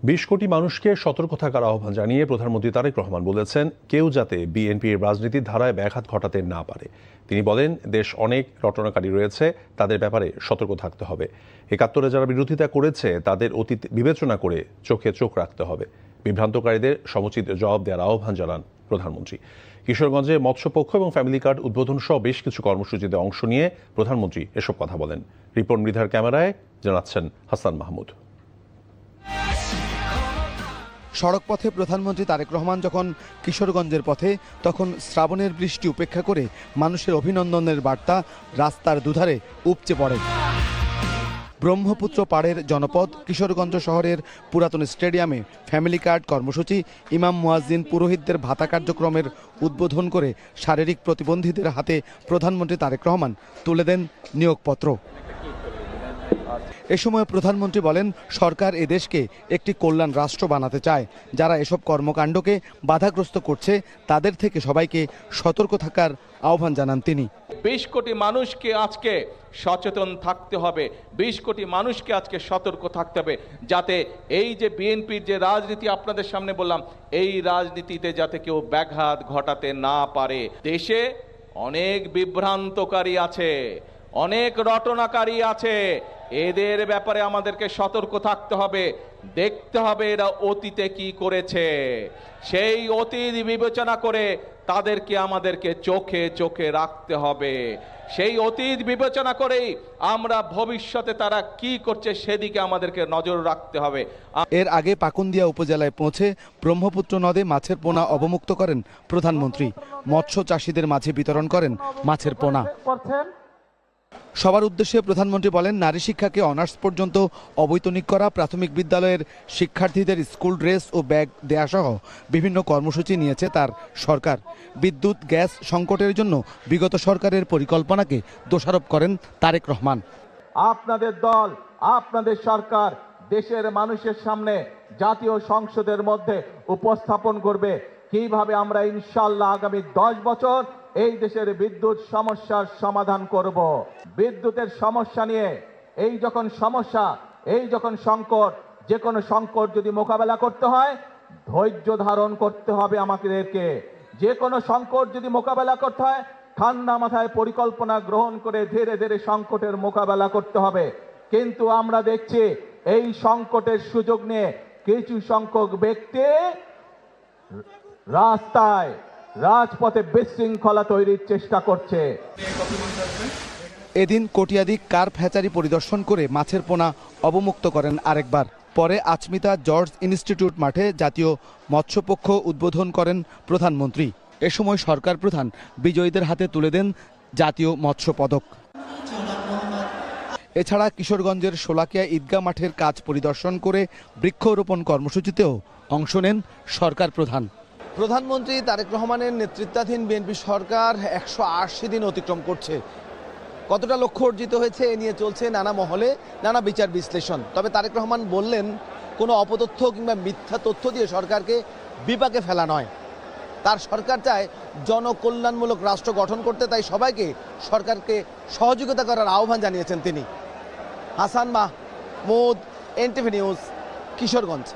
২০ কোটি মানুষকে সতর্ক থাকার আহ্বান জানিয়ে প্রধানমন্ত্রী তারেক রহমান বলেছেন, কেউ যাতে বিএনপির রাজনীতির ধারায় ব্যাঘাত ঘটাতে না পারে। তিনি বলেন, দেশ অনেক রটনাকারী রয়েছে, তাদের ব্যাপারে সতর্ক থাকতে হবে। ৭১-এ যারা বিরোধিতা করেছে তাদের অতীত বিবেচনা করে চোখে চোখ রাখতে হবে। বিভ্রান্তকারীদের সমুচিত জবাব দেওয়ার আহ্বান জানান প্রধানমন্ত্রী। কিশোরগঞ্জে মৎস্যপক্ষ এবং ফ্যামিলি কার্ড উদ্বোধন সহ বেশ কিছু কর্মসূচিতে অংশ নিয়ে প্রধানমন্ত্রী এসব কথা বলেন। রিপন মৃধার ক্যামেরায় জানাচ্ছেন হাসান মাহমুদ। সড়কপথে প্রধানমন্ত্রী তারেক রহমান যখন কিশোরগঞ্জের পথে, তখন শ্রাবণের বৃষ্টি উপেক্ষা করে মানুষের অভিনন্দনের বার্তা রাস্তার দুধারে উপচে পড়ে। ব্রহ্মপুত্র পাড়ের জনপদ কিশোরগঞ্জ শহরের পুরাতন স্টেডিয়ামে ফ্যামিলি কার্ড কর্মসূচি, ইমাম মুয়াজ্জিন পুরোহিতদের ভাতা কার্যক্রমের উদ্বোধন করে শারীরিক প্রতিবন্ধীদের হাতে প্রধানমন্ত্রী তারেক রহমান তুলে দেন নিয়োগপত্র। এ সময় প্রধানমন্ত্রী বলেন, সরকার এদেশকে একটি কল্যাণ রাষ্ট্র বানাতে চায়। যারা এসব কর্মকাণ্ডকে বাধাগ্রস্ত করছে তাদের থেকে সবাইকে সতর্ক থাকার আহ্বান জানান তিনি। ২০ কোটি মানুষকে আজকে সচেতন থাকতে হবে, ২০ কোটি মানুষকে আজকে সতর্ক থাকতে হবে, যাতে এই যে বিএনপির যে রাজনীতি আপনাদের সামনে বললাম, এই রাজনীতিতে যাতে কেউ ব্যাঘাত ঘটাতে না পারে। দেশে অনেক বিভ্রান্তকারী আছে, অনেক রটনাকারী আছে, এদের ব্যাপারে আমাদেরকে সতর্ক থাকতে হবে। দেখতে হবে এরা অতীতে কি করেছে, সেই অতীত বিবেচনা করে তাদেরকে আমাদেরকে চোখে চোখে রাখতে হবে। সেই অতীত বিবেচনা করেই আমরা ভবিষ্যতে তারা কি করছে সেদিকে আমাদেরকে নজর রাখতে হবে। এর আগে পাকুন্দিয়া উপজেলায় পৌঁছে ব্রহ্মপুত্র নদে মাছের পোনা অবমুক্ত করেন প্রধানমন্ত্রী। মৎস্য চাষীদের মাঝে বিতরণ করেন মাছের পোনা। সবার উদ্দেশ্যে প্রধানমন্ত্রী বলেন, নারী শিক্ষাকে অনার্স পর্যন্ত অবৈতনিক করা, প্রাথমিক বিদ্যালয়ের শিক্ষার্থীদের স্কুল ড্রেস ও ব্যাগ দেয়া সহ বিভিন্ন কর্মসূচি নিয়েছে তার সরকার। বিদ্যুৎ গ্যাস সংকটের জন্য বিগত সরকারের পরিকল্পনাকে দোষারোপ করেন তারেক রহমান। আপনাদের দল, আপনাদের সরকার দেশের মানুষের সামনে জাতীয় সংসদের মধ্যে উপস্থাপন করবে কিভাবে আমরা ইনশাআল্লাহ আগামী 10 বছর এই দেশের বিদ্যুৎ সমস্যার সমাধান করব। বিদ্যুতের সমস্যা নিয়ে এই যখন সমস্যা, এই যখন সংকট, যে কোনো সংকট যদি মোকাবেলা করতে হয় ধৈর্য ধারণ করতে হবে আমাদেরকে। যে কোনো সংকট যদি মোকাবেলা করতে হয় ঠান্ডা মাথায় পরিকল্পনা গ্রহণ করে ধীরে ধীরে সংকটের মোকাবেলা করতে হবে। কিন্তু আমরা দেখছি এই সংকটের সুযোগ নিয়ে কিছু সংখ্যক ব্যক্তি রাস্তায় রাজপথে বিশৃঙ্খলা তৈরির চেষ্টা করছে। এদিন কটিয়াদি কার্প হ্যাচারি পরিদর্শন করে মাছের পোনা অবমুক্ত করেন আরেকবার। পরে আচমিতা জর্জ ইনস্টিটিউট মাঠে জাতীয় মৎস্যপক্ষ উদ্বোধন করেন প্রধানমন্ত্রী। এ সময় সরকার প্রধান বিজয়ীদের হাতে তুলে দেন জাতীয় মৎস্য পদক। এছাড়া কিশোরগঞ্জের শোলাকিয়া ঈদগাহ মাঠের কাজ পরিদর্শন করে বৃক্ষরোপণ কর্মসূচিতেও অংশ নেন সরকার প্রধান। প্রধানমন্ত্রী তারেক রহমানের নেতৃত্বাধীন বিএনপি সরকার 180 দিন অতিক্রম করছে। কতটা লক্ষ্য অর্জিত হয়েছে এ নিয়ে চলছে নানা মহলে নানা বিচার বিশ্লেষণ। তবে তারেক রহমান বললেন, কোনো অপতথ্য কিংবা মিথ্যা তথ্য দিয়ে সরকারকে বিপাকে ফেলা নয়। তার সরকার চায় জনকল্যাণমূলক রাষ্ট্র গঠন করতে, তাই সবাইকে সরকারকে সহযোগিতা করার আহ্বান জানিয়েছেন তিনি। Hasan Mahmud, NTV news, Kishoreganj.